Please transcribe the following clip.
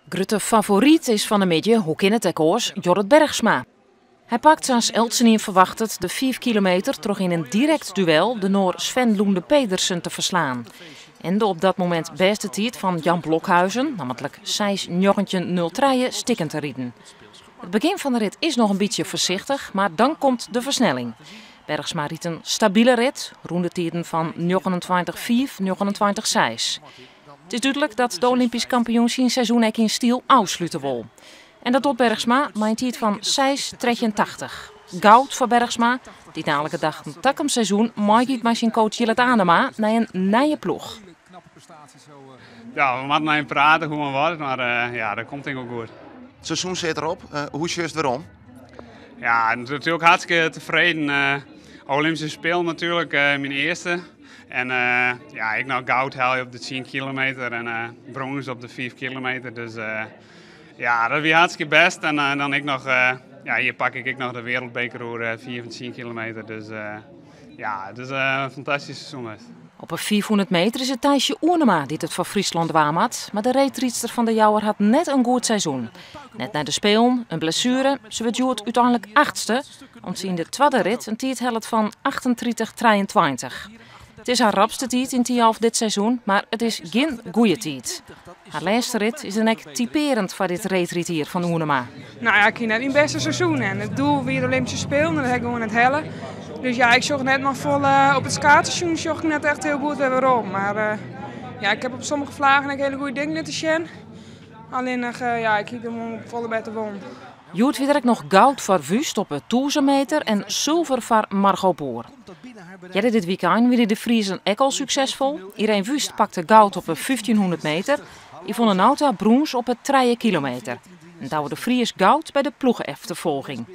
Grutte favoriet is van de midje hoek in het ekkoors Jorrit Bergsma. Hij pakt zoals Eltsenien verwacht het de 5 kilometer terug in een direct duel de Noor Sven Loende Pedersen te verslaan. En de op dat moment beste tijd van Jan Blokhuizen, namelijk 6:09:03 stikken te rieden. Het begin van de rit is nog een beetje voorzichtig, maar dan komt de versnelling. Bergsma riet een stabiele rit, roendetijden van 29:05, 29:06. Het is duidelijk dat de Olympisch kampioen zijn seizoen ook in stiel afsluiten wil. En dat doet Bergsma met een tijd van 6:83. Goud voor Bergsma, die dadelijk dag een takem seizoen meegaat met zijn coach Jillet Anema naar een nieuwe ploeg. Ja, we moeten even praten hoe het wordt, maar ja, dat komt denk ik ook goed. Het seizoen zit erop. Hoe is het weer om? Ja, natuurlijk hartstikke tevreden. Olympische Spelen natuurlijk, mijn eerste. En ja, ik nou goud haal je op de 10 kilometer en brons op de 5 kilometer. Dus ja, dat is hartstikke best. En dan ik nog, ja, hier pak ik nog de wereldbeker over 4 van 10 kilometer. Dus ja, het is een fantastisch seizoen. Op een 400 meter is het Thijsje Oernema die het voor Friesland waard, maar de reetriedster van de Jouwer had net een goed seizoen. Net na de Spelen, een blessure, ze werd Joert uiteindelijk 8e, omdat ze in de tweede rit een tijd helpt van 38:23. Het is haar rapste tijd in Tialf dit seizoen, maar het is geen goede tijd. Haar laatste rit is dan ook typerend voor dit reetriet hier van Oernema. Nou ja, ik heb net mijn beste seizoen en het doel weer de Olympische Spelen, en dat heb ik gewoon het helle. Dus ja, ik zocht net nog vol op het skaatsseizoen, zocht ik net echt heel goed weer waarom. Maar ja, ik heb op sommige vlagen een hele goede dingen net te zien. Alleen nog, ja, ik hield hem volle bij te won. Joert weer nog goud voor Wust op het 1000 meter en zilver voor Margot Boer. Ja, dit weekend weer de Friesen ook al succesvol. Irene Wust pakte goud op een 1500 meter. Yvonne Nauta brons op het 3 kilometer. En daar de Fries goud bij de ploegeneftervolging.